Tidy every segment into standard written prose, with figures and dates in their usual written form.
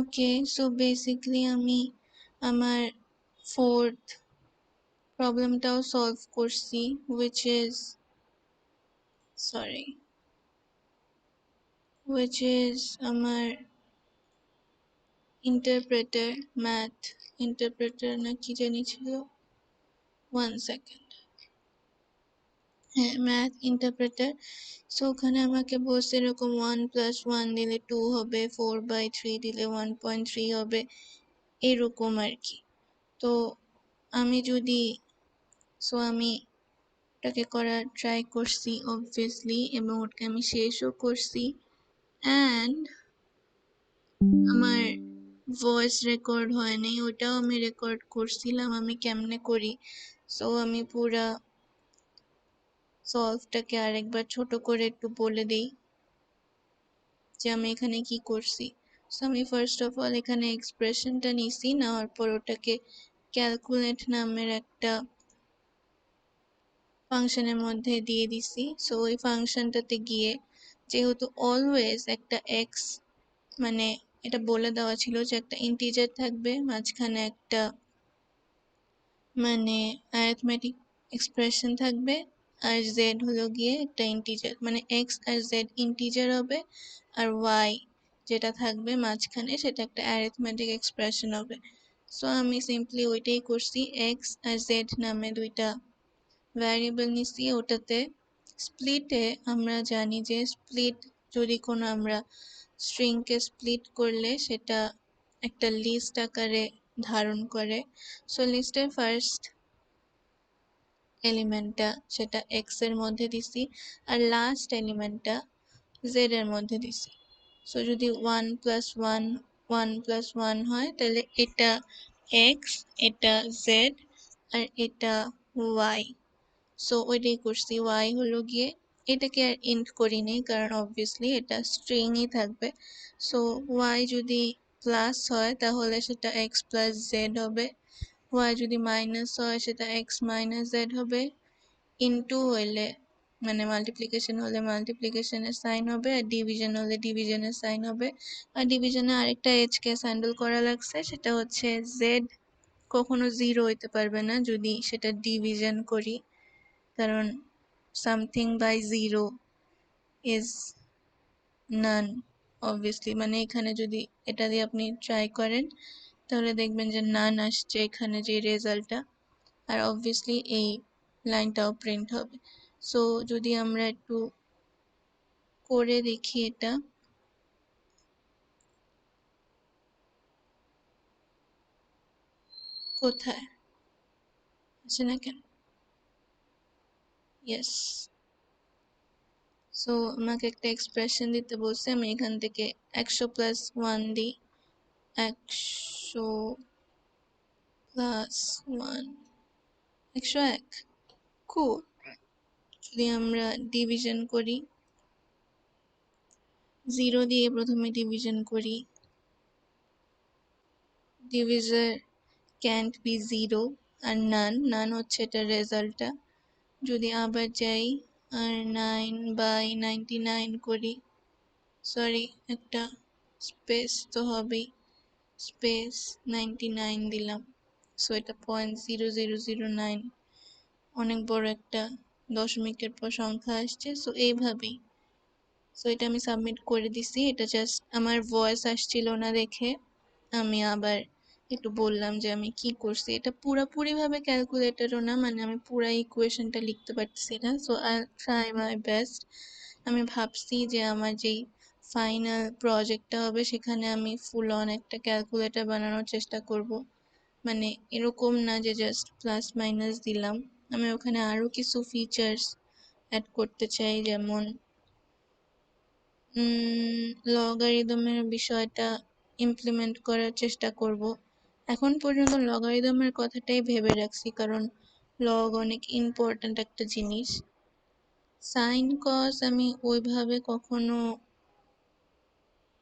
ওকে, so basically আমি আমার fourth প্রবলেমটাও solve করছি, which is আমার ইন্টারপ্রেটার, ম্যাথ ইন্টারপ্রেটার না কি জানি ছিল, 1 সেকেন্ড, হ্যাঁ ম্যাথ ইন্টারপ্রেটার। সো ওখানে আমাকে বলছে এরকম 1+1 দিলে 2 হবে, 4/3 দিলে 1.3 হবে, এরকম আর কি। তো আমি ওটাকে করার ট্রাই করছি অবভিয়াসলি, এবং ওটাকে আমি শেষও করছি। অ্যান্ড আমার ভয়েস রেকর্ড হয় নাই, ওটাও আমি রেকর্ড করছিলাম আমি কেমনে করি। সো আমি পুরা সলভটাকে আরেকবার ছোট করে একটু বলে দিই যে আমি এখানে কি করছি। সো আমি ফার্স্ট অফ অল এখানে এক্সপ্রেশনটা নিছি, নেওয়ার পর ওটাকে ক্যালকুলেট নামের একটা ফাংশনের মধ্যে দিয়ে দিছি। সো ওই ফাংশনটাতে গিয়ে যেহেতু অলওয়েজ একটা এক্স, মানে এটা বলে দেওয়া ছিল যে একটা ইন্টিজার থাকবে, মাঝখানে একটা মানে অ্যারিথমেটিক এক্সপ্রেশন থাকবে, আর জেড হলো গিয়ে একটা ইন্টিজার, মানে এক্স আর জেড ইন্টিজার হবে, আর ওয়াই যেটা থাকবে মাঝখানে সেটা একটা অ্যারিথমেটিক এক্সপ্রেশন হবে। সো আমি সিম্পলি ওইটাই করছি, এক্স আর জেড নামে দুইটা ভ্যারিয়েবল নিছি। ওটাতে স্প্লিটে আমরা জানি যে স্প্লিট যদি কোনো আমরা স্ট্রিংকে স্প্লিট করলে সেটা একটা লিস্ট আকারে ধারণ করে। সো লিস্টের ফার্স্ট এলিমেন্টটা সেটা এক্স এর মধ্যে দিছি, আর লাস্ট এলিমেন্টটা জেড এর মধ্যে দিছি। সো যদি 1+1 হয় তাহলে এটা এক্স, এটা জেড, আর এটা ওয়াই। সো ওইটাই করছি, ওয়াই হলো গিয়ে, এটাকে আর ইন্ট করি নেই কারণ অবভিয়াসলি এটা স্ট্রিংই থাকবে। সো ওয়াই যদি প্লাস হয় তাহলে সেটা এক্স প্লাস জেড হবে, ওয়াই যদি মাইনাস হয় সেটা এক্স মাইনাস জেড হবে, ইন্টু হইলে মানে মাল্টিপ্লিকেশন হলে মাল্টিপ্লিকেশনের সাইন হবে, আর ডিভিশন হলে ডিভিশনের সাইন হবে। আর ডিভিশনে আরেকটা এজ কেস হ্যান্ডেল করা লাগছে, সেটা হচ্ছে জেড কখনো 0 হইতে পারবে না যদি সেটা ডিভিশন করি, কারণ something by 0 is NaN obviously. মানে এখানে যদি এটা দিয়ে আপনি ট্রাই করেন তাহলে দেখবেন যে নান আসছে এখানে যে রেজাল্টটা, আর অবভিয়াসলি এই লাইনটাও প্রিন্ট হবে। সো যদি আমরা একটু করে দেখি এটা, কোথায় আছে না কেন, ইয়েস। সো আমাকে একটা এক্সপ্রেশন দিতে বলছে, আমি এখান থেকে 100+1 দিই, 100+1, 101। খুব, যদি আমরা ডিভিশন করি, 0 দিয়ে প্রথমে ডিভিশন করি, ডিভিজার ক্যান্ট বি 0, আর নান হচ্ছে এটা রেজাল্টটা। যদি আবার যাই আর 9/99 করি, সরি একটা স্পেস তো হবেই, স্পেস 99 দিলাম। সো এটা 0.0009, অনেক বড় একটা দশমিকের পর সংখ্যা আসছে। সো এইভাবেই, সো এটা আমি সাবমিট করে দিছি। এটা জাস্ট আমার ভয়েস আসছিল না দেখে আমি আবার একটু বললাম যে আমি কি করছি। এটা পুরোপুরি ভাবে ক্যালকুলেটরও না, মানে আমি পুরো ইকুয়েশনটা লিখতে পারছি না। So I try my best. আমি ভাবছি যে আমার যেই ফাইনাল প্রজেক্টটা হবে সেখানে আমি ফুল অন একটা ক্যালকুলেটর বানানোর চেষ্টা করব। মানে এরকম না যে জাস্ট প্লাস মাইনাস দিলাম, আমি ওখানে আরো কিছু ফিচার্স অ্যাড করতে চাই, যেমন লগারিদমের বিষয়টা ইমপ্লিমেন্ট করার চেষ্টা করব। এখন পর্যন্ত লগারিদমের কথাটাই ভেবে রাখছি, কারণ লগ অনেক ইম্পর্ট্যান্ট একটা জিনিস। সাইন কস আমি ওইভাবে কখনো,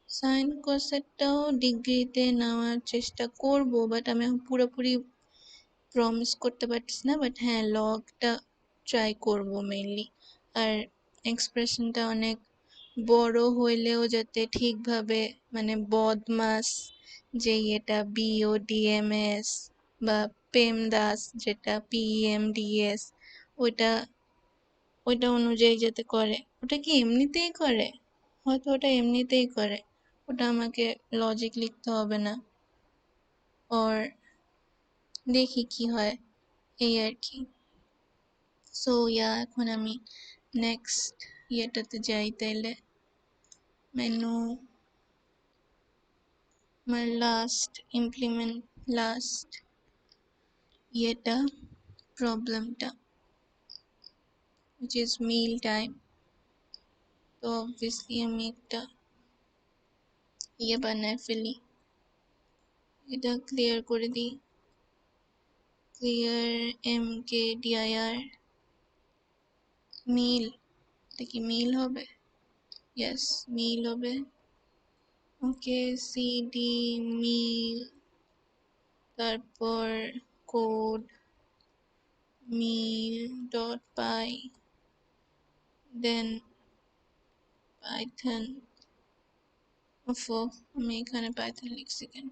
সাইন কসেরটাও ডিগ্রিতে নেওয়ার চেষ্টা করব, বাট আমি পুরোপুরি প্রমিস করতে পারছি না। বাট হ্যাঁ, লগটা ট্রাই করব মেইনলি। আর এক্সপ্রেশনটা অনেক বড় হইলেও যাতে ঠিকভাবে মানে বদমাস যে এটা BODMS বা পেমদাস যেটা PEMDS ওইটা ওইটা অনুযায়ী যাতে করে। ওটা কি এমনিতেই করে? হয়তো ওটা এমনিতেই করে, ওটা আমাকে লজিক লিখতে হবে না। ওর দেখি কি হয়, এই আর কি। সো এখন আমি নেক্সট ইয়েটাতে যাই তাইলে। মেনু, আমার লাস্ট ইয়েটা প্রবলেমটা which is meal time। তো অবভিয়াসলি আমি একটা ইয়ে বানায় ফেলি, এটা ক্লিয়ার করে দিই। ক্লিয়ার mkdir মিল, এটা কি মিল হবে? ইয়েস মিল হবে। ওকে cd মিল, তারপর কোড মিল ডট পাই, দেন পাইথন। আমি এখানে পাইথন লিখছি কেন?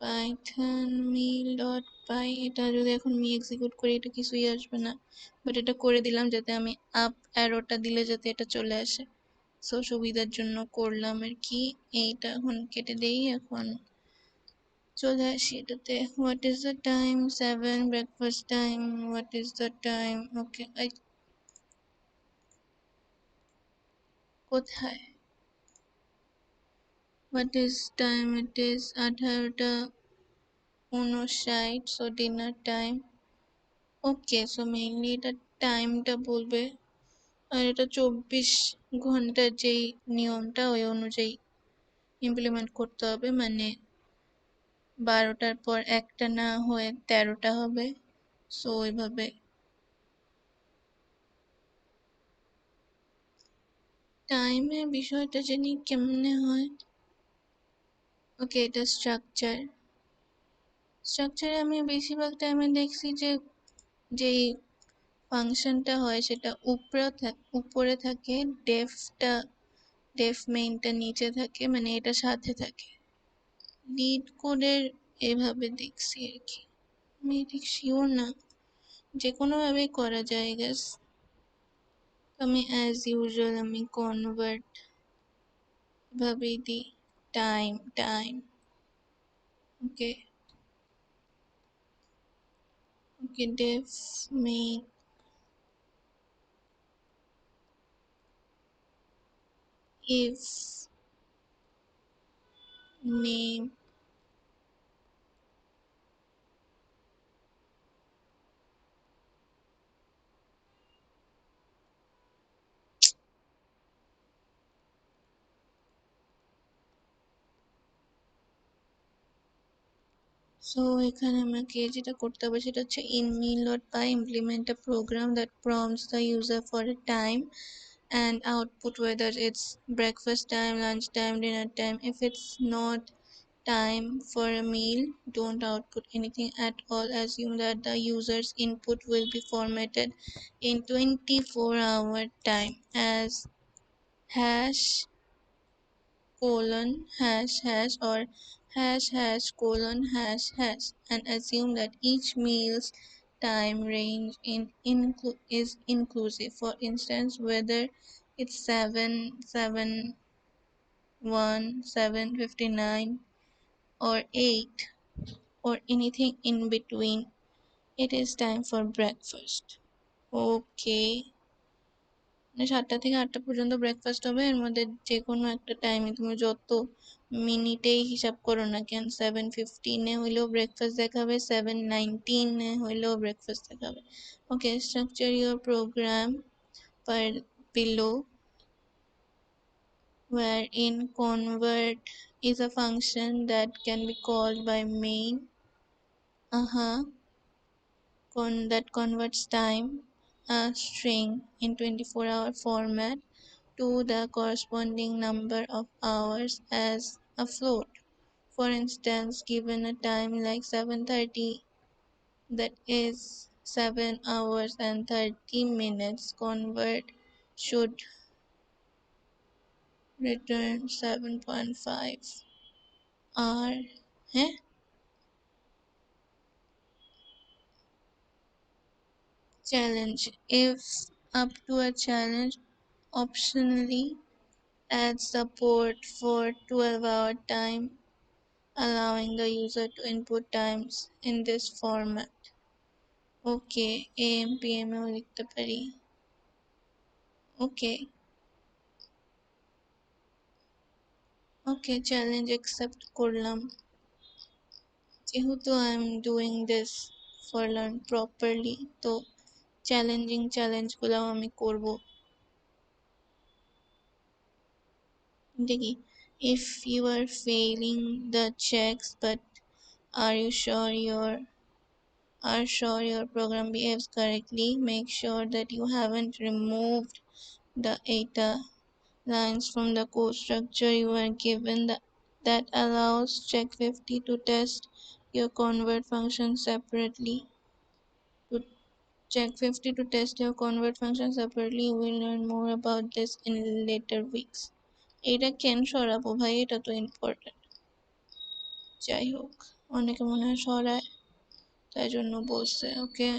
পাইথন মিল ডট পাই, এটা যদি এখন আমি এক্সিকিউট করি এটা কিছুই আসবে না, বাট এটা করে দিলাম যাতে আমি আপ অ্যারোটা দিলে যাতে এটা চলে আসে। সো সুবিধার জন্য করলাম আর কি। এইটা এখন কেটে দেই, এখন চলে আসি এটাতে। What is the time? 7 breakfast time. What is the time? Okay কোথায় what is time? It is 18:59, so dinner time. Okay so mainly এটা টাইমটা বলবে, আর এটা 24 ঘন্টার যেই নিয়মটা ওই অনুযায়ী ইমপ্লিমেন্ট করতে হবে, মানে 12টার পর একটা না হয়ে 13টা হবে। সো ওইভাবে টাইমের বিষয়টা জানি কেমনে হয়। ওকে এটা স্ট্রাকচারে আমি বেশিরভাগ টাইমে দেখছি যে যেই ফাংশনটা হয় সেটা উপরে থাকে, ডেফ মেইনটা নিচে থাকে, মানে এটা সাথে থাকে। লিড কোডের এভাবে দেখছি আর কি, আমি ঠিক শিওর না, যে কোনো ভাবেই করা যায় গেস। আমি অ্যাজ ইউজুয়াল আমি কনভার্ট ভাবেই দিই time. Okay def main if name so এখানে আমাকে যেটা করতে হবে সেটা হচ্ছে in meal.py implement a program that prompts the user for a time and output whether it's breakfast time, lunch time, dinner time. If it's not time for a meal, don't output anything at all. Assume that the user's input will be formatted in 24-hour time as hash colon hash hash or hash hash colon hash hash, and assume that each meal's time range is inclusive. For instance, whether it's 7:01, 7:59, or 8, or anything in between, it is time for breakfast. Okay, 7টা থেকে 8টা পর্যন্ত breakfast হবে, এর মধ্যে যে কোনো একটা টাইমে তুমি যত মিনিটেই হিসাব করো না কেন, 7:15-এ হইলেও ব্রেকফাস্ট দেখাবে, 7:19-এ হইলেও ব্রেকফাস্ট দেখাবে। Okay structure your program per below wherein convert is a function that can be called by main that converts time, a string, in 24-hour format to the corresponding number of hours as a float. For instance, given a time like 7:30, that is 7 hours and 30 minutes, convert should return 7.5 hour. Eh? Challenge. If up to a challenge, optionally add support for 12-hour time, allowing the user to input times in this format. Okay, AM PM এও লিখতে পারি। Okay, okay, challenge accept করলাম। যেহেতু I am doing this for learn properly, তো challenging চ্যালেঞ্জগুলোও আমি করব। দেখি, if you are failing the checks but are you sure your program behaves correctly, make sure that you haven't removed the eta lines from the code structure you are given that allows check 50 to test your convert function separately. To check 50 to test your convert function separately, you will learn more about this in later weeks. এটা কেন সরাবো ভাই, এটা তো important. যাই হোক, অনেকে মনে হয় সরায়, তাই জন্য বলছে। ওকে,